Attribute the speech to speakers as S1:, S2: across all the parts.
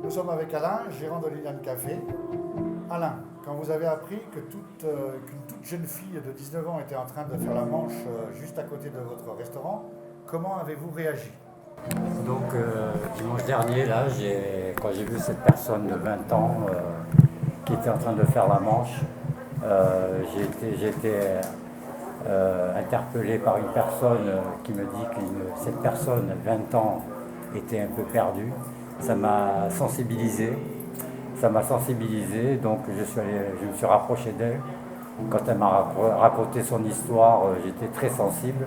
S1: Nous sommes avec Alain, gérant de Liliane Café. Alain, quand vous avez appris qu'une toute jeune fille de 19 ans était en train de faire la manche juste à côté de votre restaurant, comment avez-vous réagi?
S2: Donc dimanche dernier, là, quand j'ai vu cette personne de 20 ans qui était en train de faire la manche, j'ai été interpellé par une personne qui me dit que cette personne, 20 ans, était un peu perdue. Ça m'a sensibilisé. Donc je me suis rapproché d'elle. Quand elle m'a raconté son histoire, j'étais très sensible.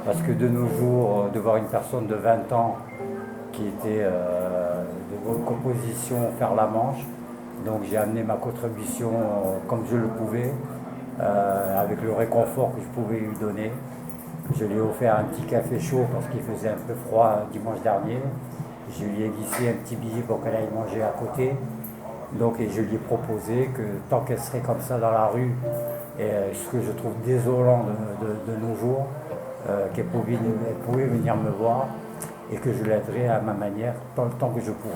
S2: Parce que de nos jours, de voir une personne de 20 ans qui était de bonne composition faire la manche, donc j'ai amené ma contribution comme je le pouvais, avec le réconfort que je pouvais lui donner. Je lui ai offert un petit café chaud parce qu'il faisait un peu froid dimanche dernier. Je lui ai glissé un petit billet pour qu'elle aille manger à côté. Donc, et je lui ai proposé que tant qu'elle serait comme ça dans la rue, et ce que je trouve désolant de nos jours, qu'elle pouvait venir me voir et que je l'aiderais à ma manière tant le temps que je pourrais.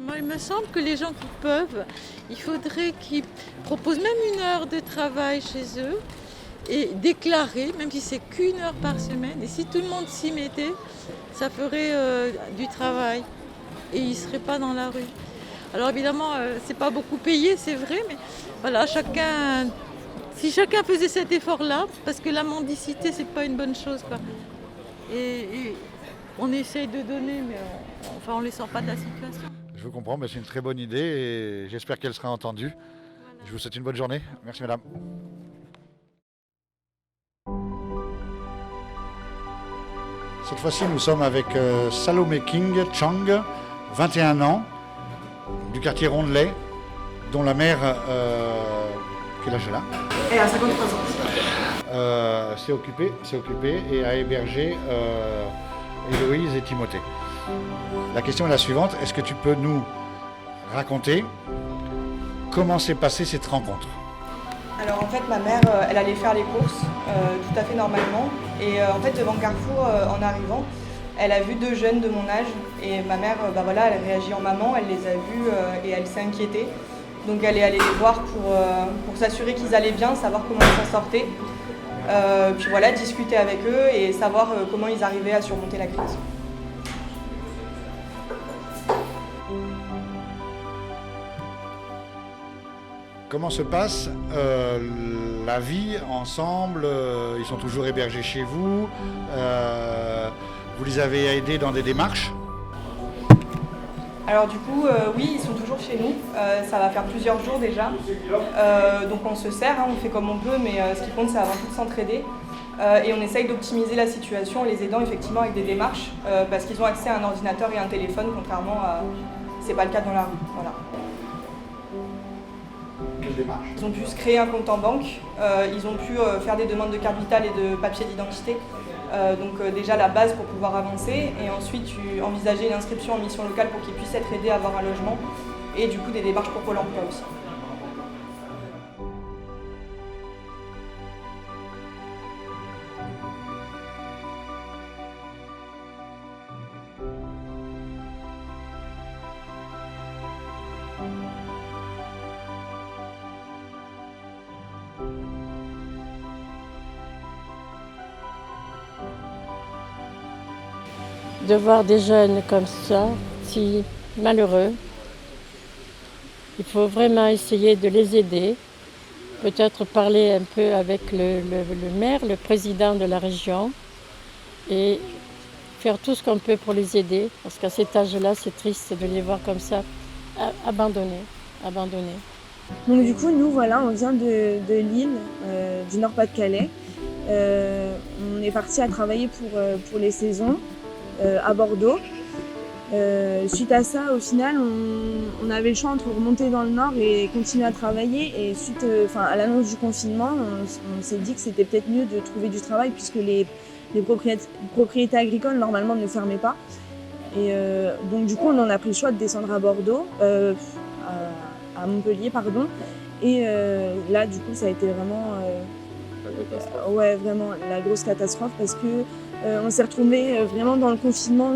S3: Moi, il me semble que les gens qui peuvent, il faudrait qu'ils proposent même une heure de travail chez eux et déclarer, même si c'est qu'une heure par semaine. Et si tout le monde s'y mettait, ça ferait du travail et ils ne seraient pas dans la rue. Alors évidemment, c'est pas beaucoup payé, c'est vrai, mais voilà, si chacun faisait cet effort-là, parce que la mendicité, c'est pas une bonne chose, quoi. Et on essaye de donner, mais on ne les sort pas de la situation.
S1: Je vous comprends, mais c'est une très bonne idée et j'espère qu'elle sera entendue.
S3: Voilà.
S1: Je vous souhaite une bonne journée. Merci madame. Cette fois-ci, nous sommes avec Salomé King Chang, 21 ans, du quartier Rondelet, dont la mère, quel âge elle a?
S4: Elle a 53 ans.
S1: S'est occupée et a hébergé Héloïse et Timothée. La question est la suivante, est-ce que tu peux nous raconter comment s'est passée cette rencontre?
S4: Alors en fait ma mère elle allait faire les courses tout à fait normalement et en fait devant Carrefour en arrivant elle a vu deux jeunes de mon âge et ma mère voilà, elle réagit en maman, elle les a vus et elle s'est inquiétée. Donc elle est allée les voir pour s'assurer qu'ils allaient bien, savoir comment ils s'en sortaient. Puis voilà, discuter avec eux et savoir comment ils arrivaient à surmonter la crise.
S1: Comment se passe la vie ensemble? Ils sont toujours hébergés chez vous? Vous les avez aidés dans des démarches?
S4: Alors du coup, oui, ils sont toujours chez nous. Ça va faire plusieurs jours déjà. Donc on se sert, hein, on fait comme on peut, mais ce qui compte, c'est avant tout de s'entraider. Et on essaye d'optimiser la situation en les aidant effectivement avec des démarches, parce qu'ils ont accès à un ordinateur et un téléphone, contrairement à... c'est pas le cas dans la rue. Voilà. Ils ont pu se créer un compte en banque, ils ont pu faire des demandes de carte vitale et de papier d'identité. Donc déjà la base pour pouvoir avancer et ensuite envisager une inscription en mission locale pour qu'ils puissent être aidés à avoir un logement et du coup des démarches pour Pôle emploi aussi.
S5: De voir des jeunes comme ça, si malheureux, il faut vraiment essayer de les aider. Peut-être parler un peu avec le maire, le président de la région et faire tout ce qu'on peut pour les aider. Parce qu'à cet âge-là, c'est triste de les voir comme ça, abandonnés.
S6: Donc du coup, nous, voilà, on vient de Lille, du Nord-Pas-de-Calais. On est parti à travailler pour les saisons. À Bordeaux. Suite à ça, au final, on avait le choix entre remonter dans le nord et continuer à travailler. Et suite à l'annonce du confinement, on s'est dit que c'était peut-être mieux de trouver du travail puisque les propriétés agricoles, normalement, ne fermaient pas. Et donc, du coup, on en a pris le choix de descendre à Bordeaux, à Montpellier, pardon. Et là, du coup, ça a été vraiment, ouais, vraiment la grosse catastrophe parce que on s'est retrouvés vraiment dans le confinement,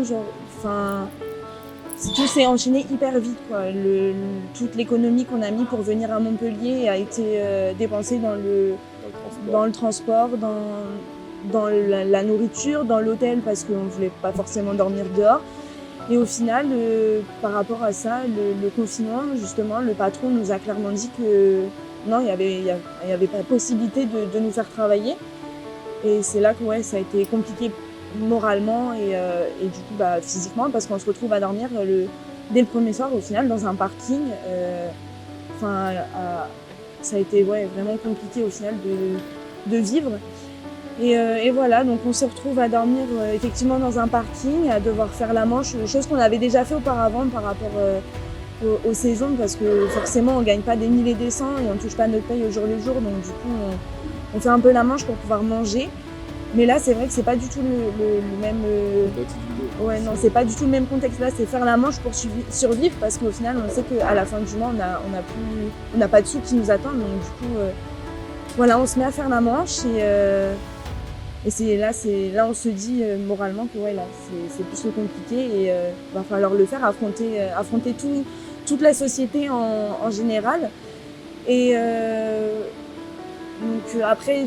S6: tout s'est enchaîné hyper vite, quoi. Toute l'économie qu'on a mis pour venir à Montpellier a été dépensée dans le transport, dans la nourriture, dans l'hôtel parce qu'on ne voulait pas forcément dormir dehors. Et au final, par rapport à ça, le confinement, justement, le patron nous a clairement dit que non, il n'y avait pas possibilité de nous faire travailler. Et c'est là que ouais, ça a été compliqué moralement et du coup physiquement parce qu'on se retrouve à dormir dès le premier soir au final dans un parking. Ça a été vraiment compliqué au final de vivre. Et voilà, donc on se retrouve à dormir effectivement dans un parking, à devoir faire la manche, chose qu'on avait déjà fait auparavant par rapport aux saisons parce que forcément on ne gagne pas des milliers et des cents et on ne touche pas notre paye au jour le jour, donc du coup on fait un peu la manche pour pouvoir manger. Mais là c'est vrai que c'est pas du tout le même ouais non c'est pas du tout le même contexte. Là c'est faire la manche pour survivre parce qu'au final on sait qu'à la fin du mois on n'a pas de sous qui nous attendent, donc du coup voilà, on se met à faire la manche et c'est là on se dit moralement que ouais là c'est plus compliqué et va falloir le faire, affronter toute la société en général. Et donc après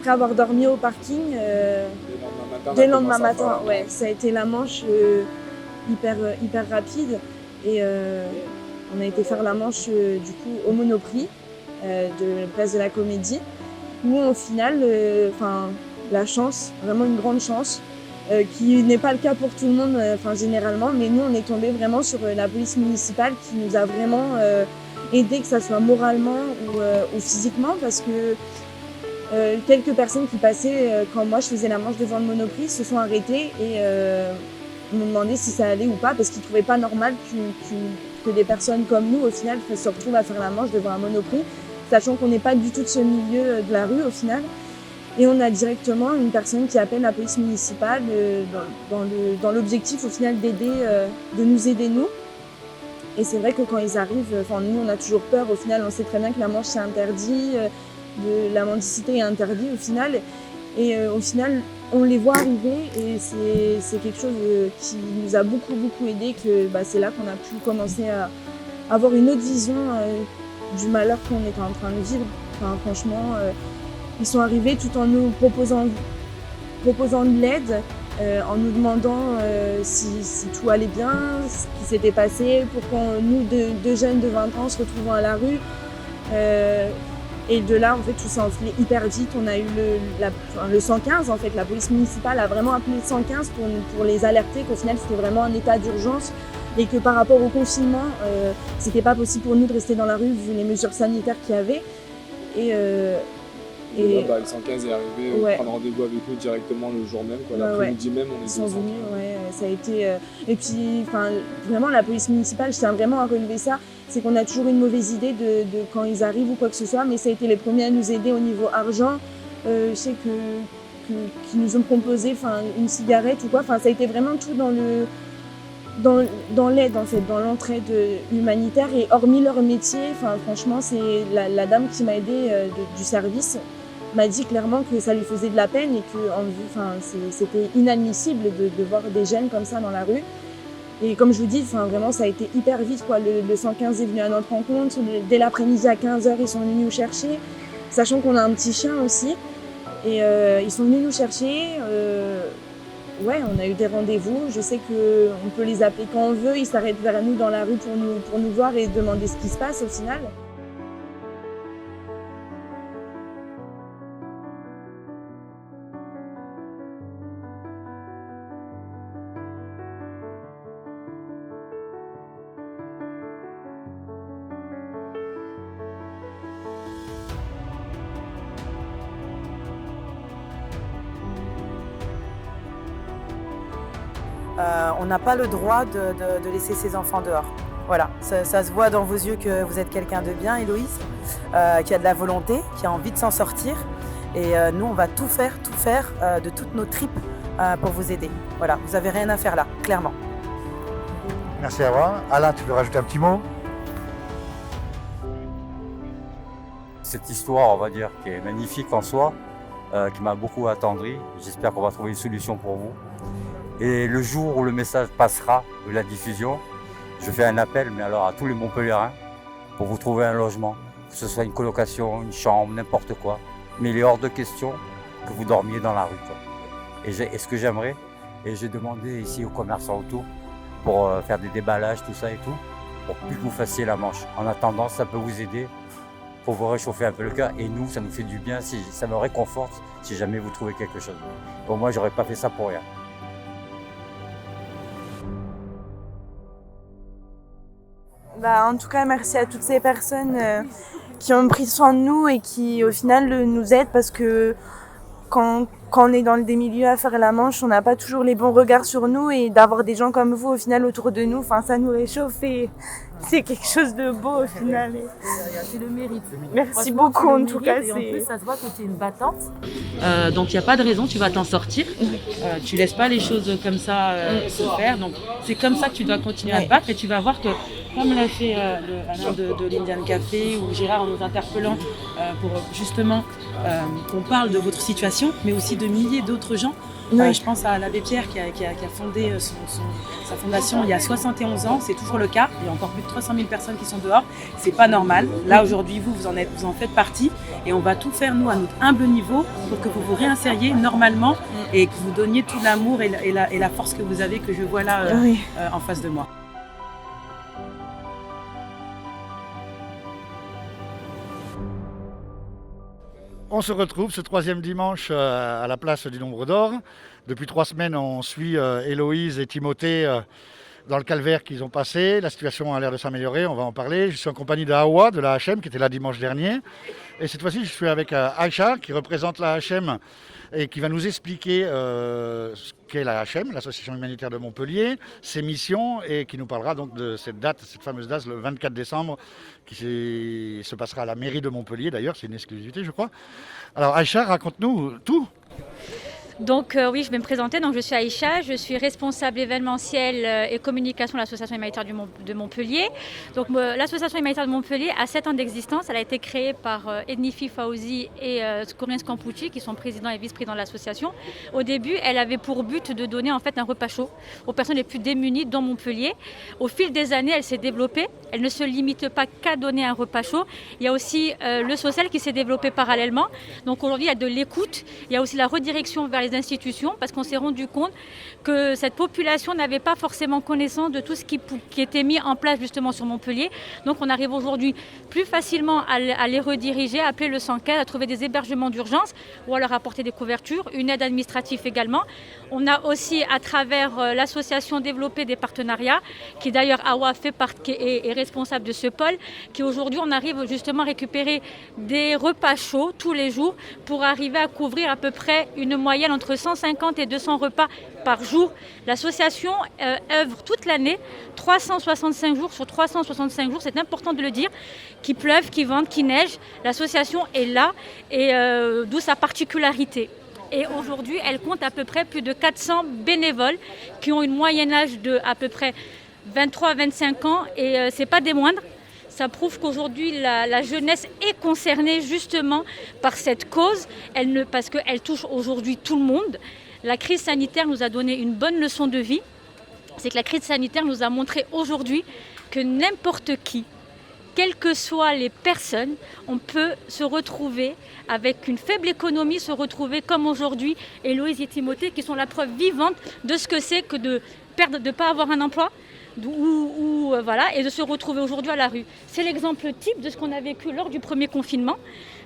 S6: avoir dormi au parking dès le lendemain matin, ouais, ça a été la manche hyper rapide et on a été faire la manche du coup au Monoprix de la place de la Comédie où au final la chance, vraiment une grande chance, qui n'est pas le cas pour tout le monde généralement, mais nous on est tombé vraiment sur la police municipale qui nous a vraiment aidé, que ça soit moralement ou physiquement, parce que quelques personnes qui passaient quand moi je faisais la manche devant le Monoprix se sont arrêtées et m'ont demandé si ça allait ou pas, parce qu'ils ne trouvaient pas normal que des personnes comme nous au final se retrouvent à faire la manche devant un Monoprix, sachant qu'on n'est pas du tout de ce milieu de la rue au final. Et on a directement une personne qui appelle la police municipale dans l'objectif au final de nous aider nous. Et c'est vrai que quand ils arrivent, nous on a toujours peur, au final on sait très bien que la manche c'est interdit, la mendicité est interdite au final. Et au final on les voit arriver et c'est quelque chose qui nous a beaucoup aidé, que c'est là qu'on a pu commencer à avoir une autre vision du malheur qu'on était en train de vivre. Franchement, ils sont arrivés tout en nous proposant de l'aide, en nous demandant si tout allait bien, ce qui s'était passé, pourquoi nous, deux jeunes de 20 ans, se retrouvons à la rue. Et de là, en fait, tout s'est enfilé hyper vite. On a eu le 115, en fait. La police municipale a vraiment appelé le 115 pour les alerter qu'au final, c'était vraiment un état d'urgence et que par rapport au confinement, c'était pas possible pour nous de rester dans la rue vu les mesures sanitaires qu'il y avait.
S7: Et là, le 115 est arrivé, prendre rendez-vous avec nous directement le jour même, l'après-midi même, on était au centre.
S6: Ça a été... Et puis, vraiment, la police municipale, je tiens vraiment à relever ça, c'est qu'on a toujours une mauvaise idée de quand ils arrivent ou quoi que ce soit, mais ça a été les premiers à nous aider au niveau argent. Je sais qu'ils nous ont proposé une cigarette ou quoi, ça a été vraiment tout dans l'aide, en fait, dans l'entraide humanitaire. Et hormis leur métier, franchement, c'est la dame qui m'a aidée du service m'a dit clairement que ça lui faisait de la peine et que c'était inadmissible de voir des jeunes comme ça dans la rue. Et comme je vous dis, vraiment ça a été hyper vite, quoi. Le 115 est venu à notre rencontre, dès l'après-midi à 15h ils sont venus nous chercher, sachant qu'on a un petit chien aussi. Et ils sont venus nous chercher, on a eu des rendez-vous, je sais qu'on peut les appeler quand on veut, ils s'arrêtent vers nous dans la rue pour nous voir et demander ce qui se passe au final.
S8: On n'a pas le droit de laisser ses enfants dehors. Voilà, ça se voit dans vos yeux que vous êtes quelqu'un de bien, Héloïse, qui a de la volonté, qui a envie de s'en sortir. Et nous, on va tout faire de toutes nos tripes pour vous aider. Voilà, vous n'avez rien à faire là, clairement.
S1: Merci à vous. Alain, tu veux rajouter un petit mot ?
S2: cette histoire, on va dire, qui est magnifique en soi, qui m'a beaucoup attendri. J'espère qu'on va trouver une solution pour vous. Et le jour où le message passera de la diffusion, je fais un appel, mais alors à tous les Montpelliérains, pour vous trouver un logement, que ce soit une colocation, une chambre, n'importe quoi. Mais il est hors de question que vous dormiez dans la rue, quoi. Et ce que j'aimerais, et j'ai demandé ici aux commerçants autour, pour faire des déballages, tout ça et tout, pour plus que vous fassiez la manche. En attendant, ça peut vous aider pour vous réchauffer un peu le cœur. Et nous, ça nous fait du bien, ça me réconforte si jamais vous trouvez quelque chose. Bon, moi, j'aurais pas fait ça pour rien.
S6: En tout cas, merci à toutes ces personnes qui ont pris soin de nous et qui, au final, nous aident parce que quand on est dans des milieux à faire la manche, on n'a pas toujours les bons regards sur nous et d'avoir des gens comme vous, au final, autour de nous, ça nous réchauffe et c'est quelque chose de beau, au final.
S9: C'est le mérite.
S6: Merci beaucoup, en tout cas.
S9: Et en plus, ça se voit que tu es une battante. Donc, il n'y a pas de raison, tu vas t'en sortir. Tu laisses pas les choses comme ça se faire. Donc, c'est comme ça que tu dois continuer à te battre et tu vas voir que, comme l'a fait Alain de l'Indian Café ou Gérard en nous interpellant pour justement qu'on parle de votre situation, mais aussi de milliers d'autres gens. Je pense à l'abbé Pierre qui a fondé sa fondation il y a 71 ans, c'est toujours le cas. Il y a encore plus de 300 000 personnes qui sont dehors. C'est pas normal. Là aujourd'hui, vous en faites partie et on va tout faire nous à notre humble niveau pour que vous vous réinsériez normalement et que vous donniez tout l'amour et la force que vous avez que je vois là en face de moi.
S1: On se retrouve ce troisième dimanche à la place du Nombre d'Or. Depuis 3 semaines, on suit Héloïse et Timothée dans le calvaire qu'ils ont passé. La situation a l'air de s'améliorer, on va en parler. Je suis en compagnie de Hawa de la HM qui était là dimanche dernier. Et cette fois-ci, je suis avec Aïcha qui représente la HM et qui va nous expliquer ce qu'est la HM, l'Association humanitaire de Montpellier, ses missions et qui nous parlera donc de cette date, cette fameuse date, le 24 décembre, qui se passera à la mairie de Montpellier d'ailleurs, c'est une exclusivité je crois. Alors Aïcha, raconte-nous tout.
S10: Donc oui, je vais me présenter. Donc, je suis Aïcha, je suis responsable événementiel et communication de l'Association humanitaire de Montpellier. Donc l'Association humanitaire de Montpellier a 7 ans d'existence. Elle a été créée par Ednifi Fauzi et Skourien Scampucci qui sont présidents et vice-présidents de l'association. Au début, elle avait pour but de donner en fait un repas chaud aux personnes les plus démunies dans Montpellier. Au fil des années, elle s'est développée. Elle ne se limite pas qu'à donner un repas chaud. Il y a aussi le social qui s'est développé parallèlement. Donc aujourd'hui, il y a de l'écoute. Il y a aussi la redirection vers les institutions parce qu'on s'est rendu compte que cette population n'avait pas forcément connaissance de tout ce qui était mis en place justement sur Montpellier. Donc on arrive aujourd'hui plus facilement à les rediriger, à appeler le 115, à trouver des hébergements d'urgence ou à leur apporter des couvertures, une aide administrative également. On a aussi à travers l'association développé des partenariats qui d'ailleurs Hawa fait partie et est responsable de ce pôle qui aujourd'hui on arrive justement à récupérer des repas chauds tous les jours pour arriver à couvrir à peu près une moyenne entre 150 et 200 repas par jour. L'association œuvre toute l'année, 365 jours sur 365 jours, c'est important de le dire, qu'il pleuve, qu'il vente, qu'il neige, l'association est là et d'où sa particularité. Et aujourd'hui, elle compte à peu près plus de 400 bénévoles qui ont une moyenne âge de à peu près 23-25 ans et c'est pas des moindres. Ça prouve qu'aujourd'hui, la jeunesse est concernée justement par cette cause, parce qu'elle touche aujourd'hui tout le monde. La crise sanitaire nous a donné une bonne leçon de vie. C'est que la crise sanitaire nous a montré aujourd'hui que n'importe qui, quelles que soient les personnes, on peut se retrouver avec une faible économie, se retrouver comme aujourd'hui Héloïse et Timothée qui sont la preuve vivante de ce que c'est que de ne pas avoir un emploi. Et de se retrouver aujourd'hui à la rue. C'est l'exemple type de ce qu'on a vécu lors du premier confinement,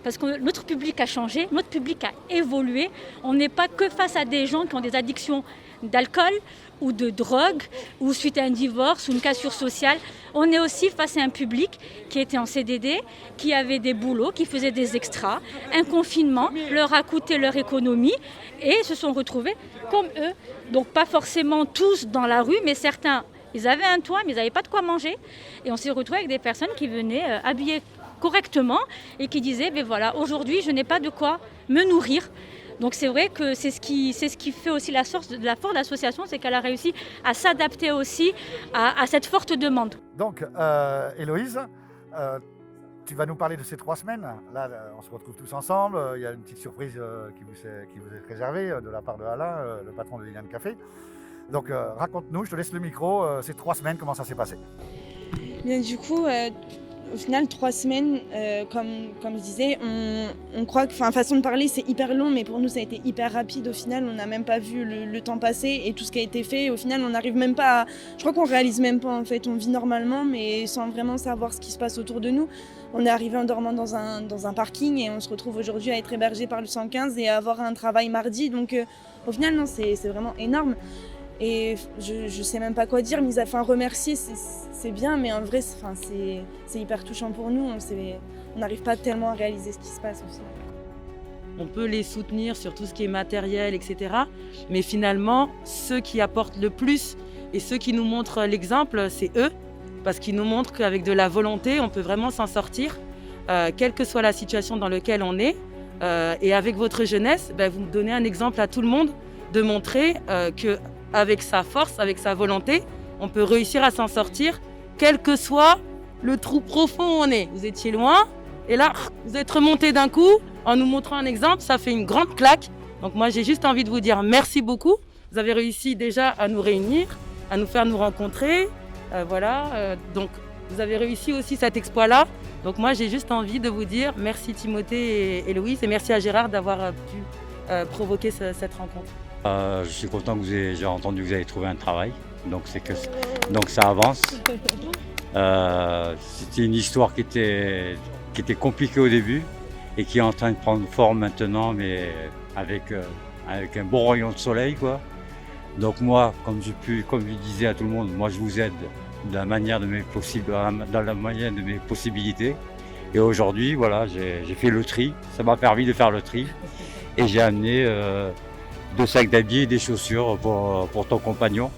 S10: parce que notre public a changé, notre public a évolué. On n'est pas que face à des gens qui ont des addictions d'alcool ou de drogue, ou suite à un divorce ou une cassure sociale. On est aussi face à un public qui était en CDD, qui avait des boulots, qui faisait des extras. Un confinement leur a coûté leur économie et se sont retrouvés comme eux. Donc pas forcément tous dans la rue, mais certains. Ils avaient un toit, mais ils n'avaient pas de quoi manger. Et on s'est retrouvés avec des personnes qui venaient habillées correctement et qui disaient, voilà, aujourd'hui, je n'ai pas de quoi me nourrir. Donc c'est vrai que c'est ce qui fait aussi la force de l'association, c'est qu'elle a réussi à s'adapter aussi à cette forte demande.
S1: Donc, Héloïse, tu vas nous parler de ces 3 semaines. Là, on se retrouve tous ensemble. Il y a une petite surprise qui vous est réservée de la part de Alain, le patron de Liliane Café. Donc, raconte-nous, je te laisse le micro. Ces 3 semaines, comment ça s'est passé?
S6: Bien, du coup, au final, 3 semaines, comme je disais, on croit que, façon de parler, c'est hyper long, mais pour nous, ça a été hyper rapide. Au final, on n'a même pas vu le temps passer et tout ce qui a été fait. Au final, on n'arrive même pas à... Je crois qu'on réalise même pas, en fait. On vit normalement, mais sans vraiment savoir ce qui se passe autour de nous. On est arrivé en dormant dans un parking et on se retrouve aujourd'hui à être hébergé par le 115 et à avoir un travail mardi. Donc, au final, non, c'est vraiment énorme. Et je sais même pas quoi dire, mais remercier, c'est bien, mais en vrai, c'est hyper touchant pour nous. On n'arrive pas tellement à réaliser ce qui se passe aussi.
S9: On peut les soutenir sur tout ce qui est matériel, etc. Mais finalement, ceux qui apportent le plus et ceux qui nous montrent l'exemple, c'est eux. Parce qu'ils nous montrent qu'avec de la volonté, on peut vraiment s'en sortir, quelle que soit la situation dans laquelle on est. Et avec votre jeunesse, vous donnez un exemple à tout le monde de montrer qu'avec sa force, avec sa volonté, on peut réussir à s'en sortir, quel que soit le trou profond où on est. Vous étiez loin, et là, vous êtes remonté d'un coup, en nous montrant un exemple, ça fait une grande claque. Donc moi, j'ai juste envie de vous dire merci beaucoup. Vous avez réussi déjà à nous réunir, à nous faire nous rencontrer. Donc vous avez réussi aussi cet exploit-là. Donc moi, j'ai juste envie de vous dire merci Timothée et Héloïse, et merci à Gérard d'avoir pu provoquer cette rencontre.
S2: Je suis content que j'ai entendu que vous avez trouvé un travail, donc ça avance. C'était une histoire qui était compliquée au début et qui est en train de prendre forme maintenant, mais avec un bon rayon de soleil, quoi. Donc moi, comme je disais à tout le monde, moi je vous aide dans la manière de mes possibilités. Et aujourd'hui, voilà, j'ai fait le tri, ça m'a permis de faire le tri et j'ai amené 2 sacs d'habits et des chaussures pour ton compagnon.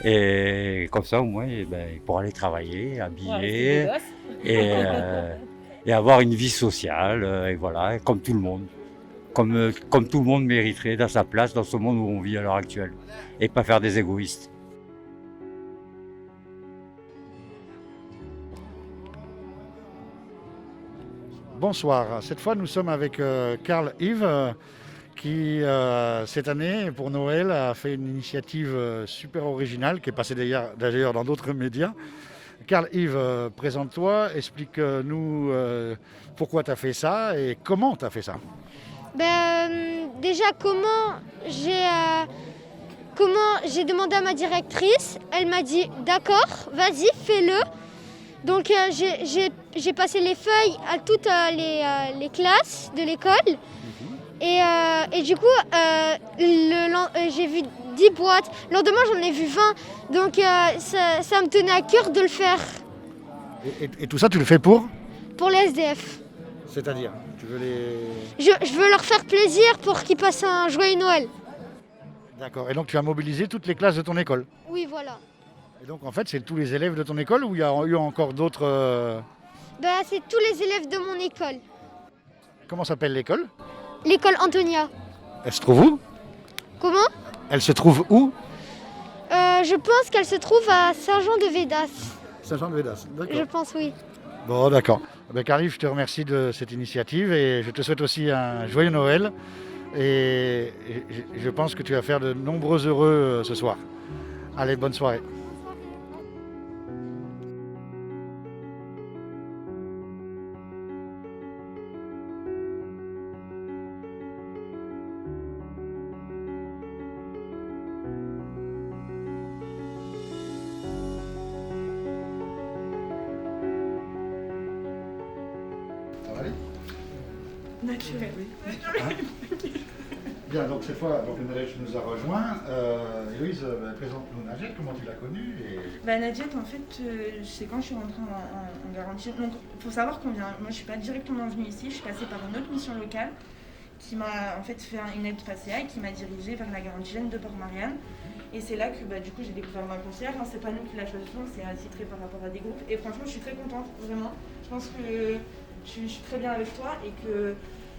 S2: Et comme ça, au moins, il pourra aller travailler, habiller et avoir une vie sociale, et voilà, comme tout le monde. Comme tout le monde mériterait dans sa place dans ce monde où on vit à l'heure actuelle. Et pas faire des égoïstes.
S1: Bonsoir, cette fois nous sommes avec Carl Yves qui cette année pour Noël a fait une initiative super originale qui est passée d'ailleurs dans d'autres médias. Carl Yves, présente-toi, explique-nous pourquoi tu as fait ça et comment tu as fait ça.
S11: Déjà comment j'ai demandé à ma directrice, elle m'a dit d'accord, vas-y fais-le. Donc j'ai passé les feuilles à toutes les classes de l'école et du coup j'ai vu 10 boîtes. Le lendemain j'en ai vu 20, donc ça me tenait à cœur de le faire.
S1: Et tout ça tu le fais pour
S11: les SDF.
S1: C'est-à-dire tu veux les...
S11: Je veux leur faire plaisir pour qu'ils passent un joyeux Noël.
S1: D'accord, et donc tu as mobilisé toutes les classes de ton école?
S11: Oui, voilà.
S1: Et donc en fait c'est tous les élèves de ton école ou il y a eu encore d'autres
S11: C'est tous les élèves de mon école.
S1: Comment s'appelle l'école?
S11: L'école Antonia.
S1: Elle se trouve où?
S11: Comment?
S1: Elle se trouve où?
S11: Je pense qu'elle se trouve à Saint-Jean-de-Védas.
S1: Saint-Jean-de-Védas, d'accord.
S11: Je pense, oui.
S1: Bon, d'accord. Carl, je te remercie de cette initiative et je te souhaite aussi un joyeux Noël. Et je pense que tu vas faire de nombreux heureux ce soir. Allez, bonne soirée.
S6: Naturel, oui.
S1: Bien, donc cette fois, Nadège nous a rejoint. Héloïse, présente-nous Nadège, comment tu l'as connue
S6: Nadège, en fait, c'est quand je suis rentrée en garantie. Donc, il faut savoir moi je ne suis pas directement venue ici, je suis passée par une autre mission locale qui m'a en fait fait une aide PACEA et qui m'a dirigée vers la garantie jeune de Port-Marianne. Et c'est là que du coup j'ai découvert ma conseillère. C'est pas nous qui la choisissons, c'est attitré par rapport à des groupes. Et franchement, je suis très contente, vraiment. Je pense que je suis très bien avec toi et que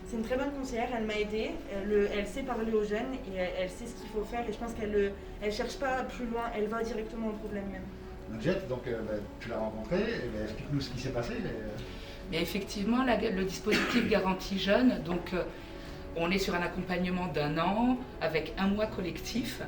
S6: c'est une très bonne conseillère. Elle m'a aidée, elle sait parler aux jeunes et elle sait ce qu'il faut faire. Et je pense qu'elle ne cherche pas plus loin, elle va directement au problème même.
S1: Nadjet, donc tu l'as rencontrée, explique-nous ce qui s'est passé.
S12: Mais effectivement, le dispositif Garantie Jeunes, donc on est sur un accompagnement d'1 an avec 1 mois collectif.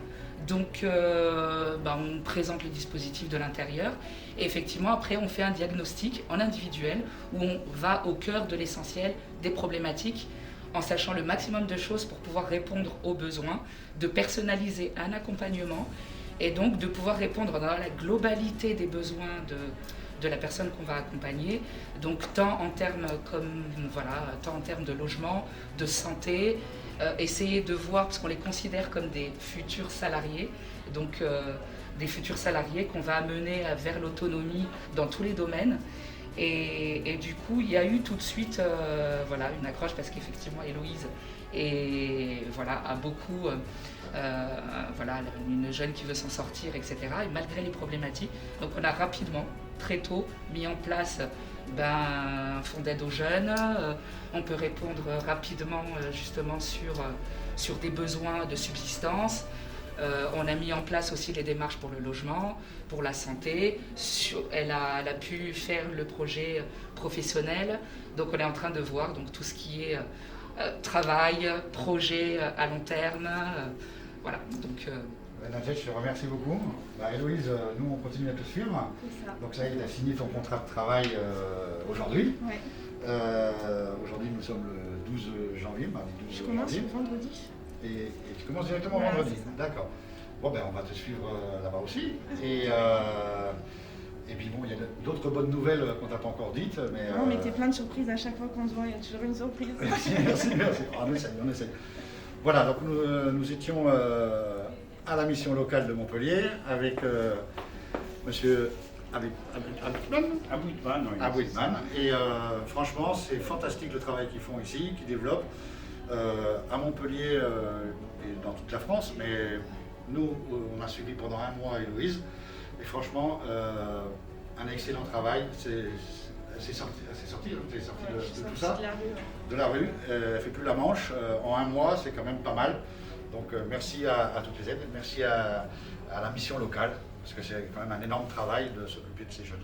S12: Donc on présente le dispositif de l'intérieur et effectivement après on fait un diagnostic en individuel où on va au cœur de l'essentiel des problématiques en sachant le maximum de choses pour pouvoir répondre aux besoins, de personnaliser un accompagnement et donc de pouvoir répondre dans la globalité des besoins de la personne qu'on va accompagner, donc tant en termes de logement, de santé, essayer de voir, parce qu'on les considère comme des futurs salariés, donc des futurs salariés qu'on va amener vers l'autonomie dans tous les domaines. Et du coup, il y a eu tout de suite une accroche parce qu'effectivement, Héloïse a beaucoup, une jeune qui veut s'en sortir, etc. Et malgré les problématiques, donc on a rapidement, très tôt, mis en place un fonds d'aide aux jeunes. On peut répondre rapidement justement sur des besoins de subsistance. On a mis en place aussi les démarches pour le logement, pour la santé. Elle a pu faire le projet professionnel. Donc on est en train de voir donc, tout ce qui est travail, projet à long terme. Voilà. Donc,
S1: Nadjet, je te remercie beaucoup. Héloïse, nous on continue à te suivre. Donc ça y est, tu as signé ton contrat de travail aujourd'hui.
S6: Ouais.
S1: Aujourd'hui nous sommes le 12 janvier.
S6: Je commence le vendredi.
S1: Et tu commences directement vendredi. D'accord. Bon on va te suivre là-bas aussi. Et puis bon, il y a d'autres bonnes nouvelles qu'on t'a pas encore dites.
S6: Mais t'es plein de surprises à chaque fois qu'on se voit, il y a toujours une surprise.
S1: Merci. On essaye. Voilà, donc nous étions à la mission locale de Montpellier avec monsieur Abouitman. Et franchement, c'est fantastique le travail qu'ils font ici, qu'ils développent à Montpellier et dans toute la France. Mais nous, on a suivi pendant 1 mois Héloïse. Et franchement, un excellent travail. C'est sorti de tout ça, de la rue. Elle ne fait plus la manche. En 1 mois, c'est quand même pas mal. Donc merci à toutes les aides, merci à la mission locale, parce que c'est quand même un énorme travail de s'occuper de ces jeunes.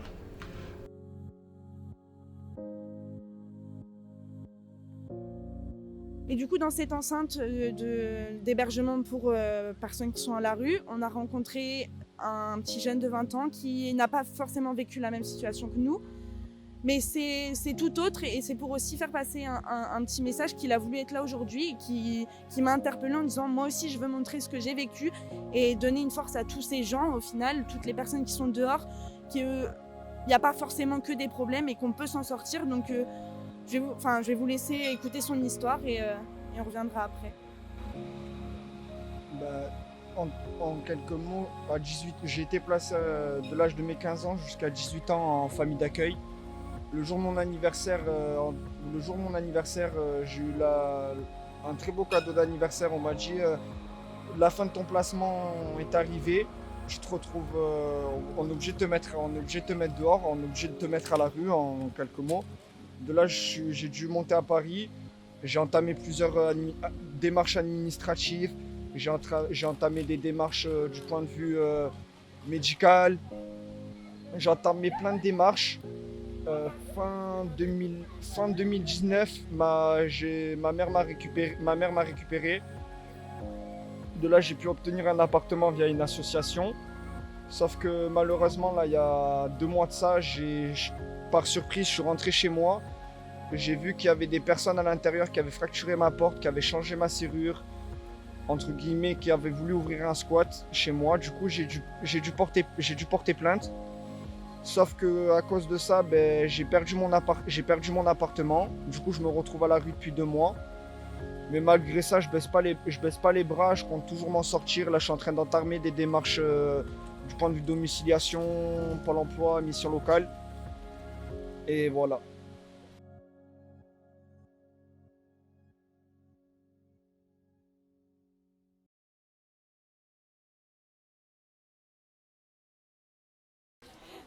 S6: Et du coup, dans cette enceinte d'hébergement pour personnes qui sont à la rue, on a rencontré un petit jeune de 20 ans qui n'a pas forcément vécu la même situation que nous. Mais c'est tout autre et c'est pour aussi faire passer un petit message qu'il a voulu être là aujourd'hui et qui m'a interpellée en disant moi aussi je veux montrer ce que j'ai vécu et donner une force à tous ces gens au final, toutes les personnes qui sont dehors, qu'il n'y a pas forcément que des problèmes et qu'on peut s'en sortir. Donc je vais vous laisser écouter son histoire et on reviendra après.
S13: En quelques mots, à 18, j'ai été placé de l'âge de mes 15 ans jusqu'à 18 ans en famille d'accueil. Le jour de mon anniversaire, j'ai eu un très beau cadeau d'anniversaire. On m'a dit la fin de ton placement est arrivée. Je te retrouve, on est obligé de te mettre dehors, on est obligé de te mettre à la rue en quelques mots. De là, j'ai dû monter à Paris. J'ai entamé plusieurs démarches administratives. J'ai entamé des démarches du point de vue médical. J'ai entamé plein de démarches. Fin 2019, ma mère m'a récupéré. De là, j'ai pu obtenir un appartement via une association. Sauf que malheureusement, là, il y a 2 mois de ça, par surprise, je suis rentré chez moi. J'ai vu qu'il y avait des personnes à l'intérieur qui avaient fracturé ma porte, qui avaient changé ma serrure, entre guillemets, qui avaient voulu ouvrir un squat chez moi. Du coup, j'ai dû porter plainte. Sauf que à cause de ça, j'ai perdu mon appartement. Du coup, je me retrouve à la rue depuis 2 mois. Mais malgré ça, je baisse pas les bras. Je compte toujours m'en sortir. Là, je suis en train d'entamer des démarches du point de vue domiciliation, Pôle emploi, mission locale. Et voilà.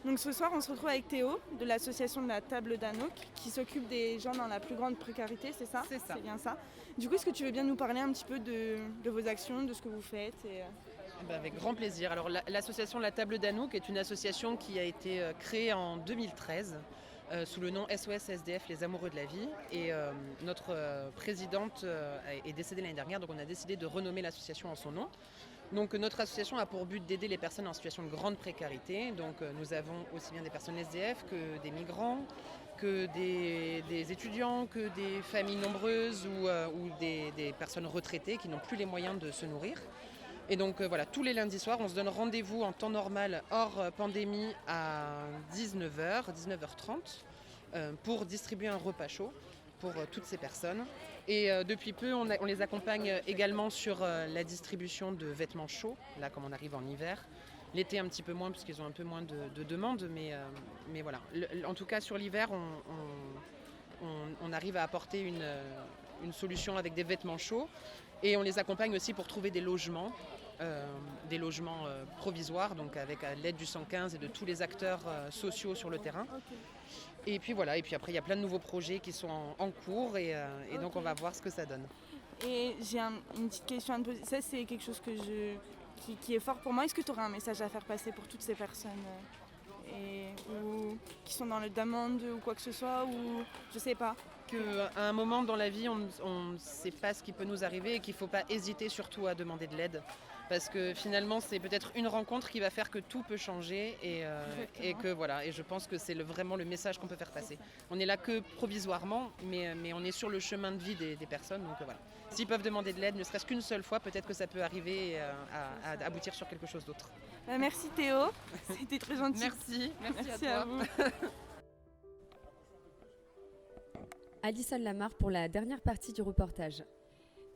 S6: Donc ce soir, on se retrouve avec Théo de l'association de la Table d'Anouk qui s'occupe des gens dans la plus grande précarité, c'est ça?
S14: C'est ça.
S6: C'est bien ça. Du coup, est-ce que tu veux bien nous parler un petit peu de vos actions, de ce que vous faites
S14: Avec grand plaisir. Alors l'association La Table d'Anouk est une association qui a été créée en 2013 sous le nom SOS SDF Les Amoureux de la Vie. Et notre présidente est décédée l'année dernière, donc on a décidé de renommer l'association en son nom. Donc notre association a pour but d'aider les personnes en situation de grande précarité. Donc nous avons aussi bien des personnes SDF que des migrants, que des étudiants, que des familles nombreuses ou des personnes retraitées qui n'ont plus les moyens de se nourrir. Et donc voilà, tous les lundis soirs, on se donne rendez-vous en temps normal, hors pandémie, à 19h, 19h30, pour distribuer un repas chaud pour toutes ces personnes. Et depuis peu, on les accompagne également sur la distribution de vêtements chauds, là comme on arrive en hiver. L'été un petit peu moins, parce qu'ils ont un peu moins de demandes, mais voilà. En tout cas, sur l'hiver, on arrive à apporter une solution avec des vêtements chauds. Et on les accompagne aussi pour trouver des logements provisoires, donc avec l'aide du 115 et de tous les acteurs sociaux sur le terrain. Et puis voilà, et puis après il y a plein de nouveaux projets qui sont en cours et donc on va voir ce que ça donne.
S6: Et j'ai une petite question à te poser. Ça, c'est quelque chose qui est fort pour moi. Est-ce que tu aurais un message à faire passer pour toutes ces personnes ou qui sont dans le demande ou quoi que ce soit, ou je sais pas?
S14: Qu'à un moment dans la vie, on ne sait pas ce qui peut nous arriver et qu'il ne faut pas hésiter surtout à demander de l'aide. Parce que finalement, c'est peut-être une rencontre qui va faire que tout peut changer et que voilà. Et je pense que c'est vraiment le message qu'on peut faire passer. On n'est là que provisoirement, mais on est sur le chemin de vie des personnes. Donc voilà. S'ils peuvent demander de l'aide, ne serait-ce qu'une seule fois, peut-être que ça peut arriver à aboutir sur quelque chose d'autre.
S6: Merci Théo, c'était très gentil.
S14: Merci à toi.
S6: Vous.
S15: Alison Lamarre pour la dernière partie du reportage.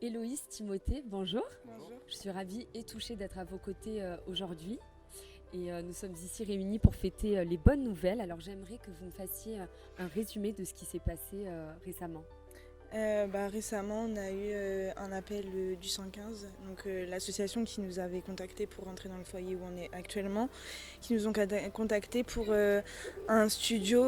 S15: Héloïse, Timothée, bonjour.
S6: Bonjour.
S15: Je suis ravie et touchée d'être à vos côtés aujourd'hui. Et nous sommes ici réunis pour fêter les bonnes nouvelles. Alors j'aimerais que vous me fassiez un résumé de ce qui s'est passé récemment.
S6: Récemment, on a eu un appel du 115, donc l'association qui nous avait contactés pour rentrer dans le foyer où on est actuellement, qui nous ont contactés pour un studio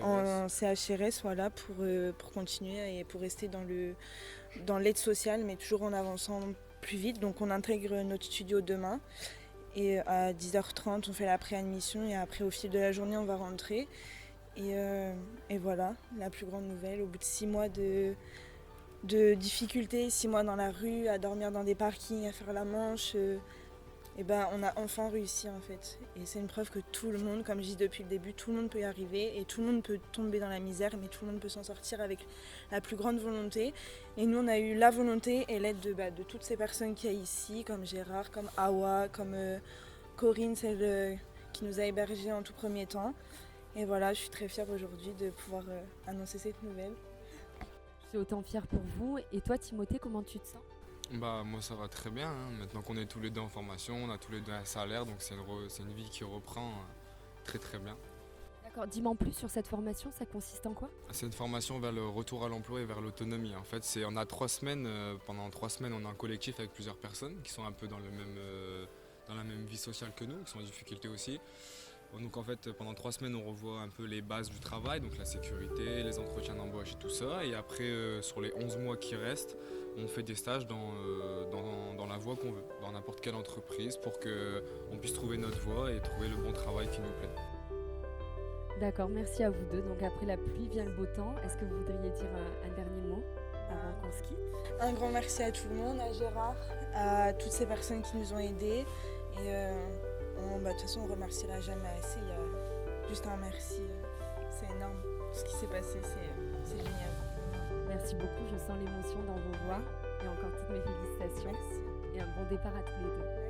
S6: en CHRS, voilà, pour continuer et pour rester dans l'aide sociale, mais toujours en avançant plus vite. Donc on intègre notre studio demain et à 10h30 on fait la préadmission et après au fil de la journée on va rentrer. Et voilà, la plus grande nouvelle, au bout de 6 mois de difficultés, 6 mois dans la rue, à dormir dans des parkings, à faire la manche, on a enfin réussi en fait. Et c'est une preuve que tout le monde, comme je dis depuis le début, tout le monde peut y arriver et tout le monde peut tomber dans la misère, mais tout le monde peut s'en sortir avec la plus grande volonté. Et nous, on a eu la volonté et l'aide de toutes ces personnes qu'il y a ici, comme Gérard, comme Awa, comme Corinne, celle qui nous a hébergés en tout premier temps. Et voilà, je suis très fière aujourd'hui de pouvoir annoncer cette nouvelle.
S15: Je suis autant fière pour vous. Et toi, Timothée, comment tu te sens ?
S7: Moi, ça va très bien. Maintenant qu'on est tous les deux en formation, on a tous les deux un salaire, donc c'est une vie qui reprend très très bien.
S15: D'accord, dis-moi en plus sur cette formation, ça consiste en quoi ?
S7: C'est une formation vers le retour à l'emploi et vers l'autonomie. En fait, on a 3 semaines, pendant 3 semaines, on a un collectif avec plusieurs personnes qui sont un peu dans la même vie sociale que nous, qui sont en difficulté aussi. Donc en fait, pendant 3 semaines, on revoit un peu les bases du travail, donc la sécurité, les entretiens d'embauche et tout ça. Et après, sur les 11 mois qui restent, on fait des stages dans la voie qu'on veut, dans n'importe quelle entreprise, pour qu'on puisse trouver notre voie et trouver le bon travail qui nous plaît.
S15: D'accord, merci à vous deux. Donc après la pluie vient le beau temps. Est-ce que vous voudriez dire un dernier mot avant qu'on se quitte ?
S6: Un grand merci à tout le monde, à Gérard, à toutes ces personnes qui nous ont aidés. Et de toute façon, on ne remerciera jamais assez. Il y a juste un merci. C'est énorme. Ce qui s'est passé, c'est génial.
S15: Merci beaucoup. Je sens l'émotion dans vos voix. Et encore toutes mes félicitations.
S6: Merci.
S15: Et un bon départ à tous les deux.